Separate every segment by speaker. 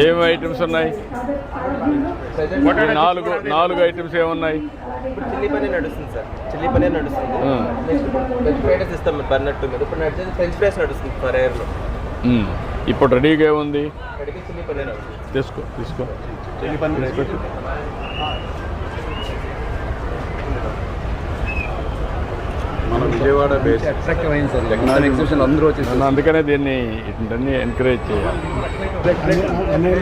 Speaker 1: ఏం ఐటమ్స్ ఉన్నాయి? నాలుగు ఐటమ్స్ ఏమున్నాయి?
Speaker 2: ఇప్పుడు చిల్లీ పన్నీర్ నడుస్తుంది సార్, చిల్లీ పన్నీర్ నడుస్తుంది. నెక్స్ట్ వెజ్ ఫ్రైడ్ రైస్ ఇస్తాం మీరు పన్నట్టు మీద. ఇప్పుడు నడిచేది ఫ్రెంచ్ ఫ్రైస్ నడుస్తుంది ఫర్ ఎయిర్లో.
Speaker 1: ఇప్పుడు రెడీగా ఏముంది?
Speaker 2: రెడీగా చిల్లీ పన్నీర్ నడుస్తుంది.
Speaker 1: తీసుకో
Speaker 2: చిల్లీ పన్నీర్ పెట్టు.
Speaker 3: మన విజయవాడ బేస్
Speaker 4: అట్రాక్టివ్ అయింది సార్. టెక్నాలజీ ఎగ్జిబిషన్ అందరూ వచ్చేసి
Speaker 1: అందుకనే దీన్ని ఇవన్నీ ఎంకరేజ్ చేయాలి.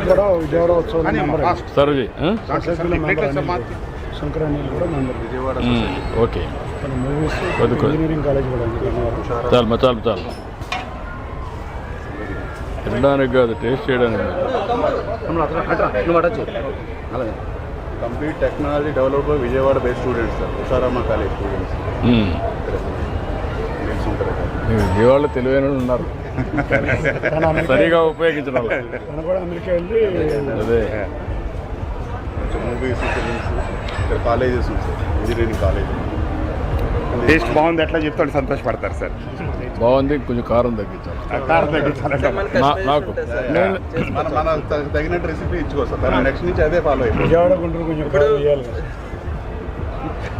Speaker 5: కూడా విజయవాడ ఉత్సవం
Speaker 1: సర్వ్ చేయి.
Speaker 5: శంకరాన్ని కూడా member
Speaker 3: Vijayawada
Speaker 1: okay,
Speaker 5: movies engineering college కూడా
Speaker 1: చాలు తినడానికి కాదు, టేస్ట్ చేయడానికి.
Speaker 4: అలాగే
Speaker 3: complete technology develop Vijayawada base students sir, Usharama college students
Speaker 1: విజయవాడలో తెలివైన ఉన్నారు, సరిగా ఉపయోగించడం.
Speaker 5: కూడా అమెరికా వెళ్ళి
Speaker 1: అదే
Speaker 3: మూవీస్ ఫిలిమ్స్ ఇక్కడ కాలేజెస్ ఉంది సార్, ఇంజనీరింగ్ కాలేజ్.
Speaker 6: టేస్ట్ బాగుంది ఎట్లా చెప్తాడు సంతోషపడతారు సార్.
Speaker 1: బాగుంది, కొంచెం కారం తగ్గించాలి.
Speaker 6: కారం తగ్గించాలంటే
Speaker 1: నాకు
Speaker 3: మన తగినట్టు రెసిపీ ఇచ్చుకోవచ్చు. నెక్స్ట్ నుంచి అదే ఫాలో అయిపోయింది.
Speaker 5: విజయవాడ గుంటూరు కొంచెం వేయాలి.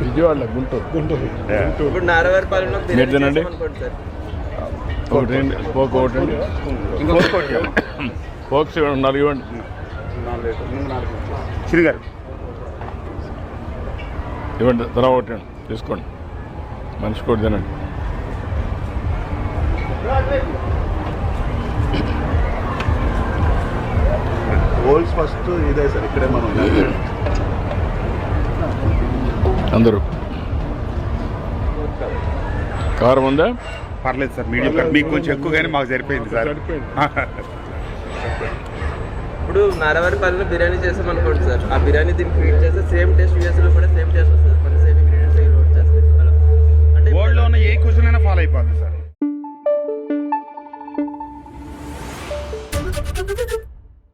Speaker 1: విజయవాడ గుంటూరు
Speaker 2: ఇప్పుడు నారవారిపాలెంలో
Speaker 1: మీరు తినండి. ఒకటి ఒకటి ఫోక్స్ 4 ఇవ్వండి.
Speaker 6: శ్రీగారు
Speaker 1: ఇవ్వండి, తర్వాత ఒకటి తీసుకోండి. మనిషి కూడా తినండి.
Speaker 3: గోల్స్ ఫస్ట్ ఇదే సార్, ఇక్కడే మనం
Speaker 1: అందరూ. కారం ఉందా?
Speaker 6: పర్లేదు సార్, మీడియం కాదు, మీకు కొంచెం ఎక్కువగానే మాకు సరిపోయింది సార్.
Speaker 2: ఇప్పుడు నారవారిపాలెంలో బిర్యానీ చేసాం అనుకోండి సార్, ఆ బిర్యానీ దీనికి ఫీడ్ చేస్తే సేమ్ టేస్ట్ యూఎస్లో కూడా సేమ్ టేస్ట్ వస్తుంది. మన సేమ్ ఇంగ్రీడియంట్స్ చేస్తే అంటే
Speaker 6: వరల్డ్లో ఉన్న ఏ క్వశ్చన్ అయినా ఫాలో అయిపోద్ది సార్.